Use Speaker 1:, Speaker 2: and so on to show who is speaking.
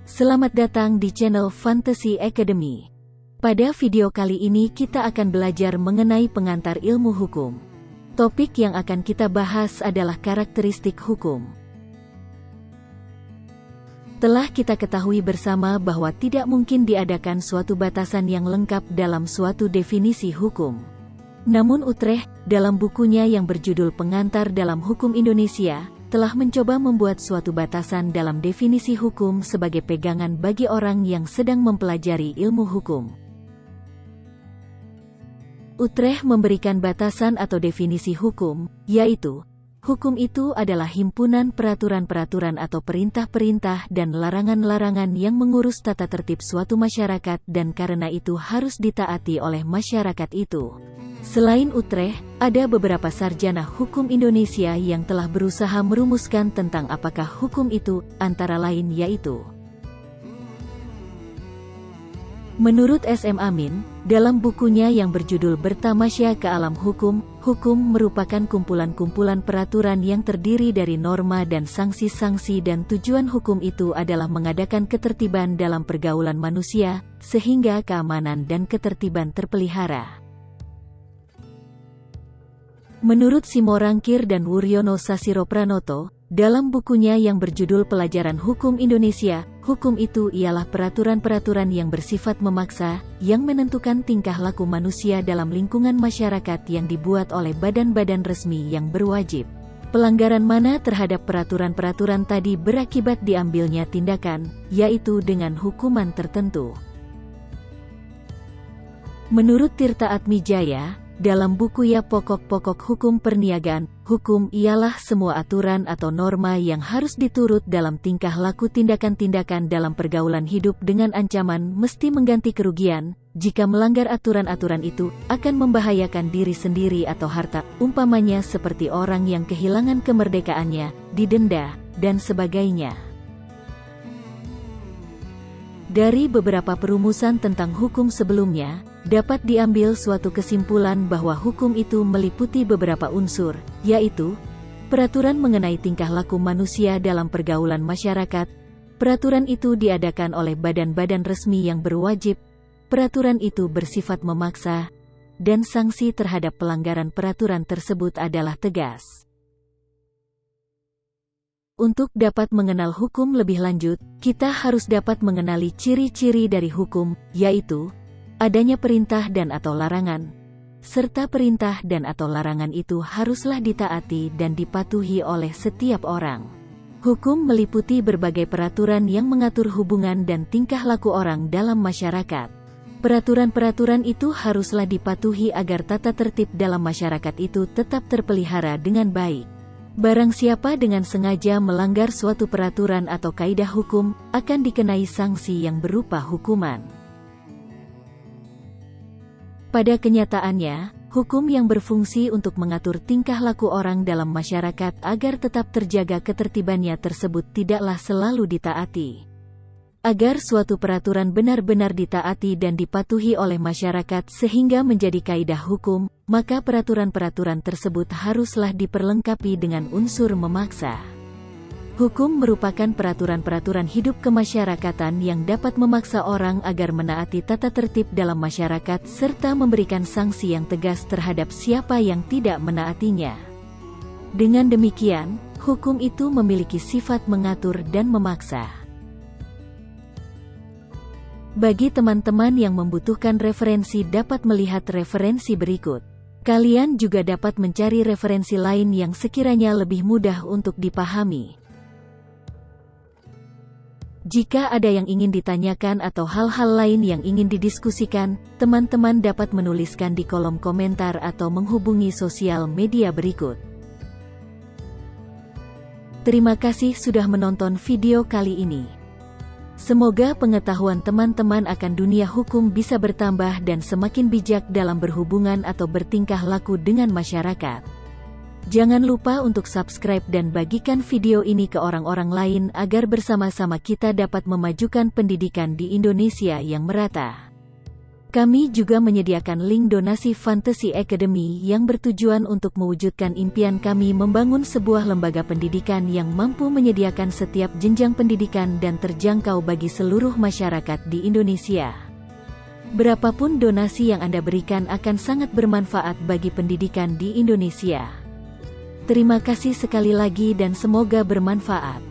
Speaker 1: Selamat datang di channel Fantasy Academy. Pada video kali ini kita akan belajar mengenai pengantar ilmu hukum. Topik yang akan kita bahas adalah karakteristik hukum. Telah kita ketahui bersama bahwa tidak mungkin diadakan suatu batasan yang lengkap dalam suatu definisi hukum. Namun Utrecht, dalam bukunya yang berjudul Pengantar dalam Hukum Indonesia, telah mencoba membuat suatu batasan dalam definisi hukum sebagai pegangan bagi orang yang sedang mempelajari ilmu hukum. Utrecht memberikan batasan atau definisi hukum, yaitu, hukum itu adalah himpunan peraturan-peraturan atau perintah-perintah dan larangan-larangan yang mengurus tata tertib suatu masyarakat dan karena itu harus ditaati oleh masyarakat itu. Selain Utrecht, ada beberapa sarjana hukum Indonesia yang telah berusaha merumuskan tentang apakah hukum itu, antara lain yaitu menurut S.M. Amin, dalam bukunya yang berjudul Bertamasya ke Alam Hukum, hukum merupakan kumpulan-kumpulan peraturan yang terdiri dari norma dan sanksi-sanksi dan tujuan hukum itu adalah mengadakan ketertiban dalam pergaulan manusia, sehingga keamanan dan ketertiban terpelihara. Menurut Simorangkir dan Wuryono Sasiropranoto, dalam bukunya yang berjudul Pelajaran Hukum Indonesia, hukum itu ialah peraturan-peraturan yang bersifat memaksa, yang menentukan tingkah laku manusia dalam lingkungan masyarakat yang dibuat oleh badan-badan resmi yang berwajib. Pelanggaran mana terhadap peraturan-peraturan tadi berakibat diambilnya tindakan, yaitu dengan hukuman tertentu. Menurut Tirta Atmijaya, dalam bukunya Pokok-Pokok Hukum Perniagaan, hukum ialah semua aturan atau norma yang harus diturut dalam tingkah laku tindakan-tindakan dalam pergaulan hidup dengan ancaman mesti mengganti kerugian, jika melanggar aturan-aturan itu, akan membahayakan diri sendiri atau harta, umpamanya seperti orang yang kehilangan kemerdekaannya, didenda, dan sebagainya. Dari beberapa perumusan tentang hukum sebelumnya, dapat diambil suatu kesimpulan bahwa hukum itu meliputi beberapa unsur, yaitu peraturan mengenai tingkah laku manusia dalam pergaulan masyarakat. Peraturan itu diadakan oleh badan-badan resmi yang berwajib. Peraturan itu bersifat memaksa, dan sanksi terhadap pelanggaran peraturan tersebut adalah tegas. Untuk dapat mengenal hukum lebih lanjut, kita harus dapat mengenali ciri-ciri dari hukum, yaitu adanya perintah dan atau larangan, serta perintah dan atau larangan itu haruslah ditaati dan dipatuhi oleh setiap orang. Hukum meliputi berbagai peraturan yang mengatur hubungan dan tingkah laku orang dalam masyarakat. Peraturan-peraturan itu haruslah dipatuhi agar tata tertib dalam masyarakat itu tetap terpelihara dengan baik. Barang siapa dengan sengaja melanggar suatu peraturan atau kaidah hukum, akan dikenai sanksi yang berupa hukuman. Pada kenyataannya, hukum yang berfungsi untuk mengatur tingkah laku orang dalam masyarakat agar tetap terjaga ketertibannya tersebut tidaklah selalu ditaati. Agar suatu peraturan benar-benar ditaati dan dipatuhi oleh masyarakat sehingga menjadi kaidah hukum, maka peraturan-peraturan tersebut haruslah diperlengkapi dengan unsur memaksa. Hukum merupakan peraturan-peraturan hidup kemasyarakatan yang dapat memaksa orang agar menaati tata tertib dalam masyarakat serta memberikan sanksi yang tegas terhadap siapa yang tidak menaatinya. Dengan demikian, hukum itu memiliki sifat mengatur dan memaksa. Bagi teman-teman yang membutuhkan referensi dapat melihat referensi berikut. Kalian juga dapat mencari referensi lain yang sekiranya lebih mudah untuk dipahami. Jika ada yang ingin ditanyakan atau hal-hal lain yang ingin didiskusikan, teman-teman dapat menuliskan di kolom komentar atau menghubungi sosial media berikut. Terima kasih sudah menonton video kali ini. Semoga pengetahuan teman-teman akan dunia hukum bisa bertambah dan semakin bijak dalam berhubungan atau bertingkah laku dengan masyarakat. Jangan lupa untuk subscribe dan bagikan video ini ke orang-orang lain agar bersama-sama kita dapat memajukan pendidikan di Indonesia yang merata. Kami juga menyediakan link donasi Fantasy Academy yang bertujuan untuk mewujudkan impian kami membangun sebuah lembaga pendidikan yang mampu menyediakan setiap jenjang pendidikan dan terjangkau bagi seluruh masyarakat di Indonesia. Berapapun donasi yang Anda berikan akan sangat bermanfaat bagi pendidikan di Indonesia. Terima kasih sekali lagi dan semoga bermanfaat.